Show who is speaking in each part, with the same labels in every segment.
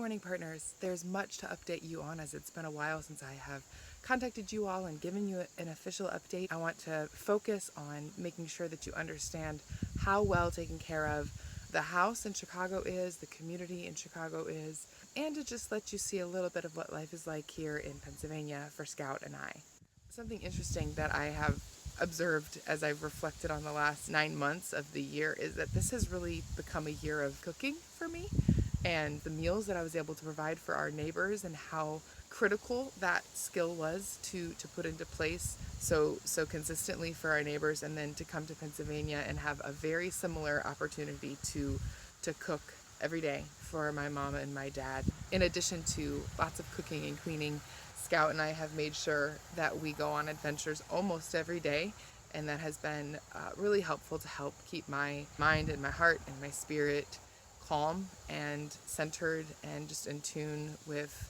Speaker 1: morning, partners. There's much to update you on as it's been a while since I have contacted you all and given you an official update. I want to focus on making sure that you understand how well taken care of the house in Chicago is, the community in Chicago is, and to just let you see a little bit of what life is like here in Pennsylvania for Scout and I. Something interesting that I have observed as I've reflected on the last 9 months of the year is that this has really become a year of cooking for me, and the meals that I was able to provide for our neighbors and how critical that skill was to put into place so consistently for our neighbors, and then to come to Pennsylvania and have a very similar opportunity to cook every day for my mama and my dad. In addition to lots of cooking and cleaning, Scout and I have made sure that we go on adventures almost every day, and that has been really helpful to help keep my mind and my heart and my spirit calm and centered and just in tune with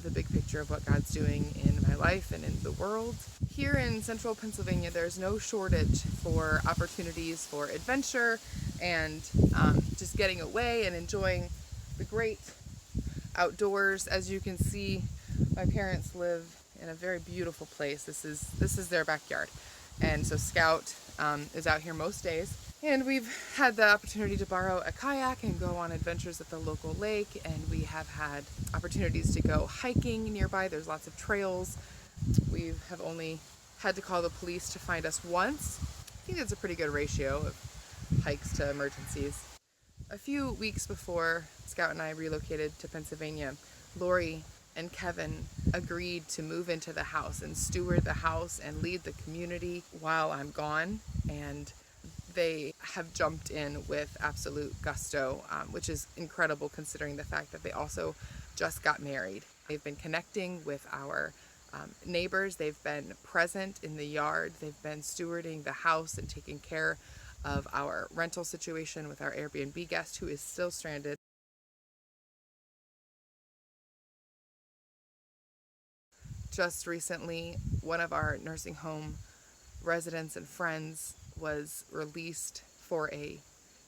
Speaker 1: the big picture of what God's doing in my life and in the world. Here in central Pennsylvania, there's no shortage for opportunities for adventure and just getting away and enjoying the great outdoors. As you can see, my parents live in a very beautiful place. This is their backyard, and so Scout is out here most days. And we've had the opportunity to borrow a kayak and go on adventures at the local lake, and we have had opportunities to go hiking nearby. There's lots of trails. We have only had to call the police to find us once. I think that's a pretty good ratio of hikes to emergencies. A few weeks before Scout and I relocated to Pennsylvania, Lori and Kevin agreed to move into the house and steward the house and lead the community while I'm gone, and they have jumped in with absolute gusto, which is incredible considering the fact that they also just got married. They've been connecting with our neighbors. They've been present in the yard. They've been stewarding the house and taking care of our rental situation with our Airbnb guest who is still stranded. Just recently, one of our nursing home residents and friends was released for a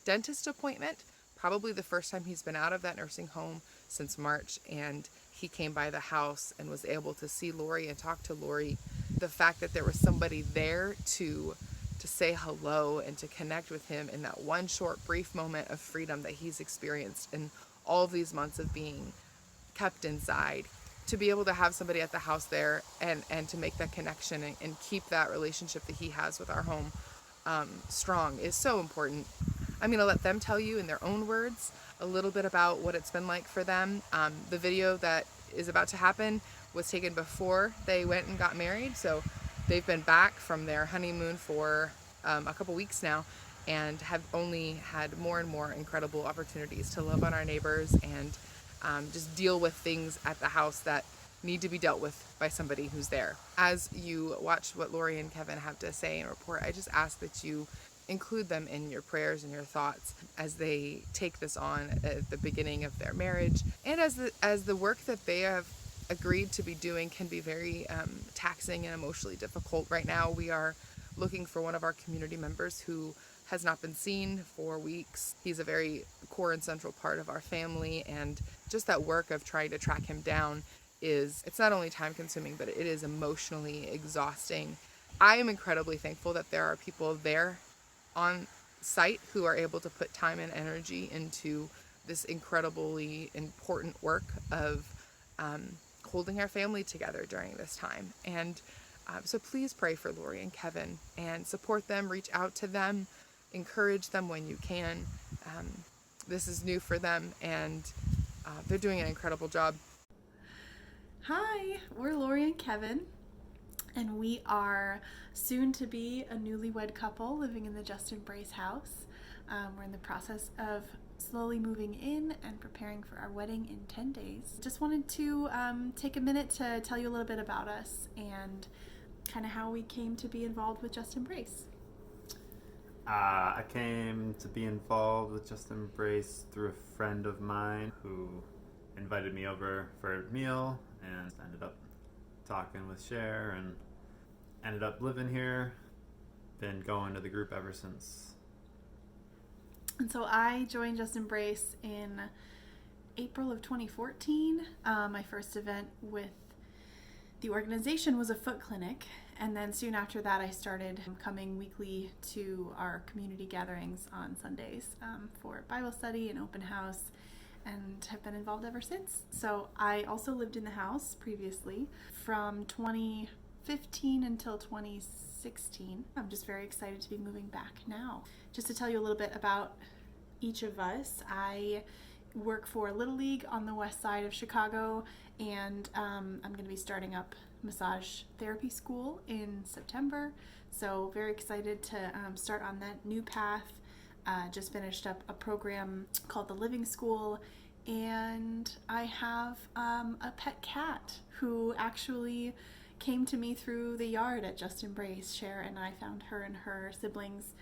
Speaker 1: dentist appointment, probably the first time he's been out of that nursing home since March, and he came by the house and was able to see Lori and talk to Lori. The fact that there was somebody there to say hello and to connect with him in that one short brief moment of freedom that he's experienced in all of these months of being kept inside, to be able to have somebody at the house there and to make that connection and keep that relationship that he has with our home strong is so important. I'm going to let them tell you in their own words a little bit about what it's been like for them. The video that is about to happen was taken before they went and got married, so they've been back from their honeymoon for a couple weeks now, and have only had more and more incredible opportunities to love on our neighbors and just deal with things at the house that need to be dealt with by somebody who's there. As you watch what Lori and Kevin have to say and report, I just ask that you include them in your prayers and your thoughts as they take this on at the beginning of their marriage, and as the work that they have agreed to be doing can be very taxing and emotionally difficult. Right now, we are looking for one of our community members who has not been seen for weeks. He's a very core and central part of our family, and just that work of trying to track him down it's not only time consuming, but it is emotionally exhausting. I am incredibly thankful that there are people there on site who are able to put time and energy into this incredibly important work of holding our family together during this time. And so please pray for Lori and Kevin and support them, reach out to them, encourage them when you can. This is new for them, and they're doing an incredible job.
Speaker 2: Hi, we're Lori and Kevin, and we are soon to be a newlywed couple living in the Justin Brace house. We're in the process of slowly moving in and preparing for our wedding in 10 days. Just wanted to take a minute to tell you a little bit about us and kind of how we came to be involved with Justin Brace.
Speaker 3: I came to be involved with Justin Brace through a friend of mine who invited me over for a meal, and ended up talking with Cher and ended up living here. Been going to the group ever since.
Speaker 2: And so I joined Justin Brace in April of 2014. My first event with the organization was a foot clinic, and then soon after that I started coming weekly to our community gatherings on Sundays for Bible study and open house, and have been involved ever since. So I also lived in the house previously from 2015 until 2016. I'm just very excited to be moving back now. Just to tell you a little bit about each of us, I work for Little League on the west side of Chicago, and I'm going to be starting up massage therapy school in September. So very excited to start on that new path. Just finished up a program called the Living School, and I have a pet cat who actually came to me through the yard at Just Embrace. Cher and I found her and her siblings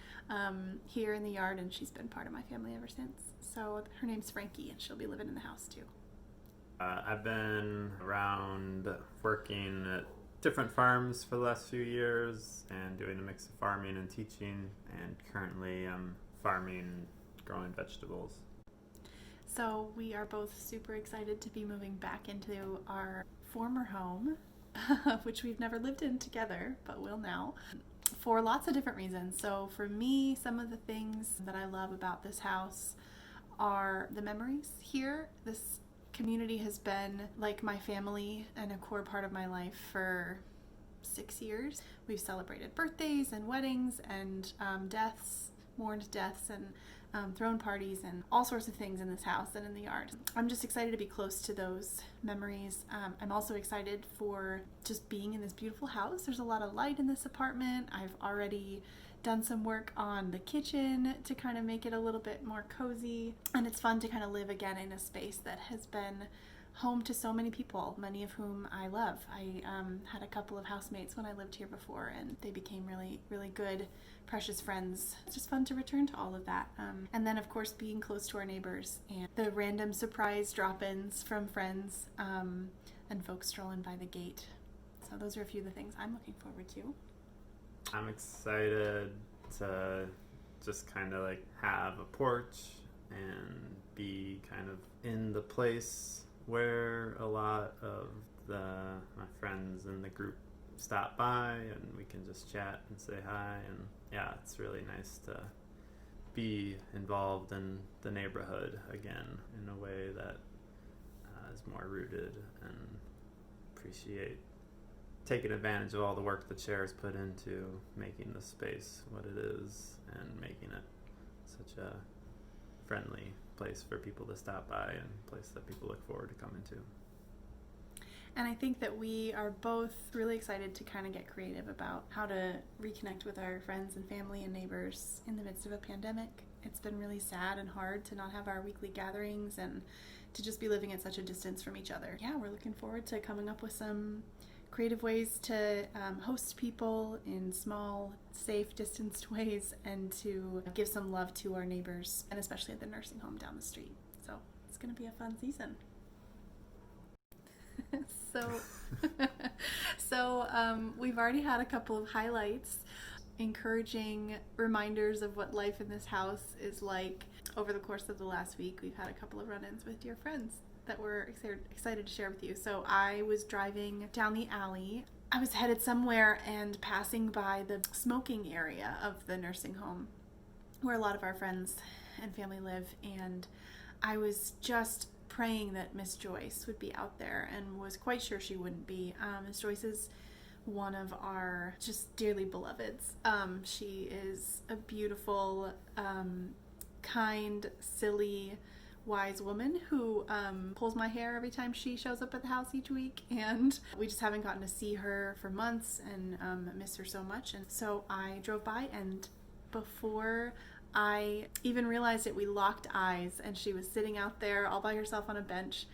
Speaker 2: here in the yard, and she's been part of my family ever since. So her name's Frankie, and she'll be living in the house too.
Speaker 3: I've been around working at different farms for the last few years and doing a mix of farming and teaching, and currently I'm farming, growing vegetables.
Speaker 2: So we are both super excited to be moving back into our former home, which we've never lived in together, but will now, for lots of different reasons. So for me, some of the things that I love about this house are the memories here. This community has been like my family and a core part of my life for 6 years. We've celebrated birthdays and weddings and deaths, mourned deaths, and thrown parties and all sorts of things in this house and in the yard. I'm just excited to be close to those memories. I'm also excited for just being in this beautiful house. There's a lot of light in this apartment. I've already done some work on the kitchen to kind of make it a little bit more cozy, and it's fun to kind of live again in a space that has been home to so many people, many of whom I love. I had a couple of housemates when I lived here before, and they became really, really good, precious friends. It's just fun to return to all of that. And then, of course, being close to our neighbors and the random surprise drop-ins from friends and folks strolling by the gate. So those are a few of the things I'm looking forward to.
Speaker 3: I'm excited to just kind of like have a porch and be kind of in the place where a lot of my friends in the group stop by, and we can just chat and say hi. And yeah, it's really nice to be involved in the neighborhood again in a way that is more rooted, and appreciate taking advantage of all the work that Cher's put into making the space what it is and making it such a friendly place for people to stop by and a place that people look forward to coming to.
Speaker 2: And I think that we are both really excited to kind of get creative about how to reconnect with our friends and family and neighbors in the midst of a pandemic. It's been really sad and hard to not have our weekly gatherings and to just be living at such a distance from each other. Yeah, we're looking forward to coming up with some creative ways to host people in small, safe, distanced ways, and to give some love to our neighbors, and especially at the nursing home down the street. So it's going to be a fun season. So we've already had a couple of highlights, encouraging reminders of what life in this house is like. Over the course of the last week, we've had a couple of run-ins with dear friends that we're excited to share with you. So I was driving down the alley. I was headed somewhere and passing by the smoking area of the nursing home where a lot of our friends and family live, and I was just praying that Miss Joyce would be out there, and was quite sure she wouldn't be. Miss Joyce is one of our just dearly beloveds. She is a beautiful, kind, silly, wise woman who pulls my hair every time she shows up at the house each week, and we just haven't gotten to see her for months, and miss her so much. And so I drove by, and before I even realized it, we locked eyes, and she was sitting out there all by herself on a bench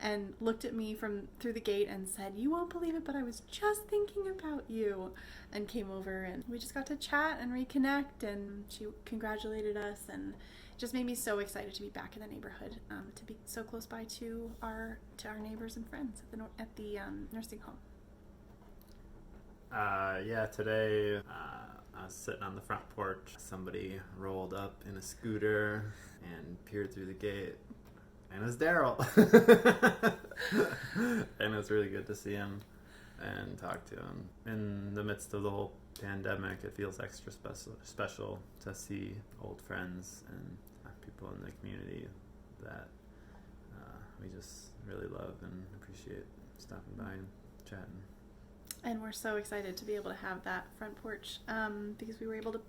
Speaker 2: and looked at me from through the gate and said, "You won't believe it, but I was just thinking about you," and came over, and we just got to chat and reconnect, and she congratulated us, and it just made me so excited to be back in the neighborhood, to be so close by to our neighbors and friends at the nursing home.
Speaker 3: Yeah, today I was sitting on the front porch. Somebody rolled up in a scooter and peered through the gate. and it's Daryl. And it's really good to see him and talk to him. In the midst of the whole pandemic, it feels extra special to see old friends and people in the community that we just really love and appreciate stopping by and chatting.
Speaker 2: And we're so excited to be able to have that front porch because we were able to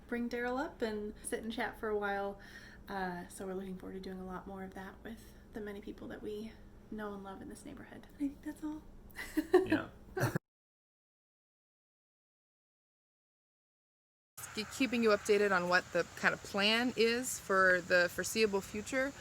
Speaker 2: bring Daryl up and sit and chat for a while. So we're looking forward to doing a lot more of that with the many people that we know and love in this neighborhood. I think that's all.
Speaker 3: Yeah.
Speaker 1: Keeping you updated on what the kind of plan is for the foreseeable future.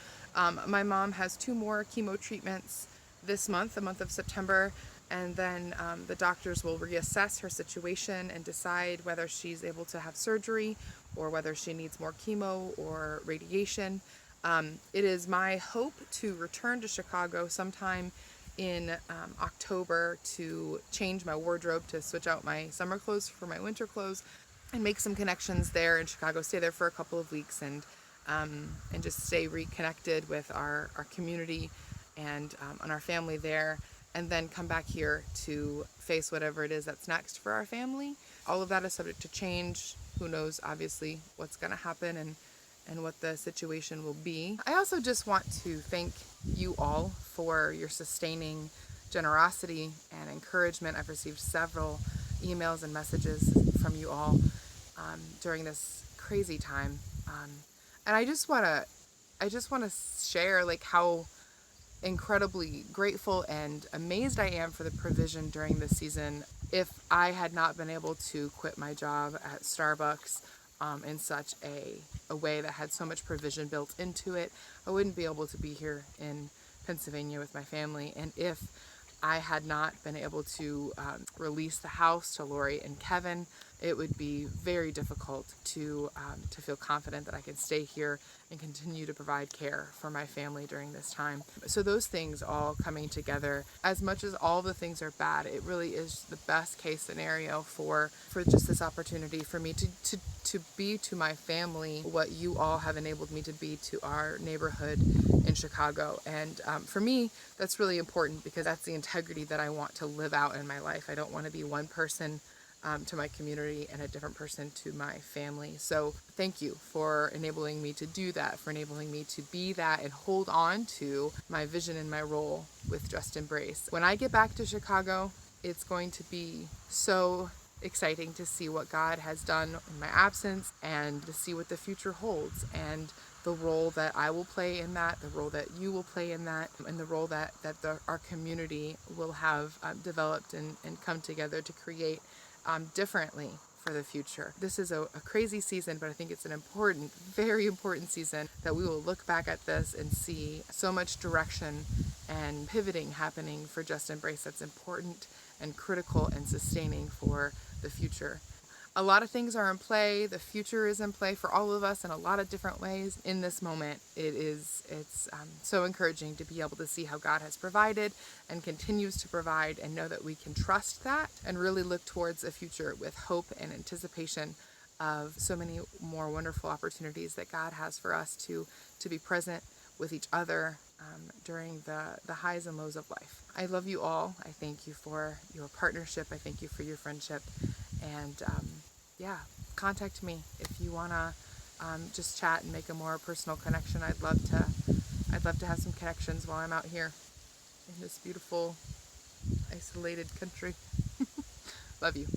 Speaker 1: My mom has 2 more chemo treatments this month, the month of September, and then the doctors will reassess her situation and decide whether she's able to have surgery or whether she needs more chemo or radiation. It is my hope to return to Chicago sometime in October to change my wardrobe, to switch out my summer clothes for my winter clothes, and make some connections there in Chicago, stay there for a couple of weeks, and just stay reconnected with our community and our family there, and then come back here to face whatever it is that's next for our family. All of that is subject to change. Who knows, obviously, what's going to happen and what the situation will be. I also just want to thank you all for your sustaining generosity and encouragement. I've received several emails and messages from you all during this crazy time, and I just want to share like how incredibly grateful and amazed I am for the provision during this season. If I had not been able to quit my job at Starbucks in such a way that had so much provision built into it, I wouldn't be able to be here in Pennsylvania with my family. And if I had not been able to release the house to Lori and Kevin, it would be very difficult to feel confident that I could stay here and continue to provide care for my family during this time. So those things all coming together, as much as all the things are bad, it really is the best case scenario for just this opportunity for me to be to my family what you all have enabled me to be to our neighborhood in Chicago. And for me, that's really important because that's the integrity that I want to live out in my life. I don't want to be one person to my community and a different person to my family. So thank you for enabling me to do that, for enabling me to be that and hold on to my vision and my role with Just Embrace. When I get back to Chicago, it's going to be so exciting to see what God has done in my absence and to see what the future holds, and the role that I will play in that, the role that you will play in that, and the role that our community will have developed and come together to create differently for the future. This is a crazy season, but I think it's an important, very important season that we will look back at this and see so much direction and pivoting happening for Just Embrace that's important and critical and sustaining for the future. A lot of things are in play. The future is in play for all of us in a lot of different ways. In this moment, it's so encouraging to be able to see how God has provided and continues to provide, and know that we can trust that and really look towards a future with hope and anticipation of so many more wonderful opportunities that God has for us to be present with each other during the highs and lows of life. I love you all. I thank you for your partnership. I thank you for your friendship. And contact me if you want to just chat and make a more personal connection. I'd love to have some connections while I'm out here in this beautiful, isolated country. Love you.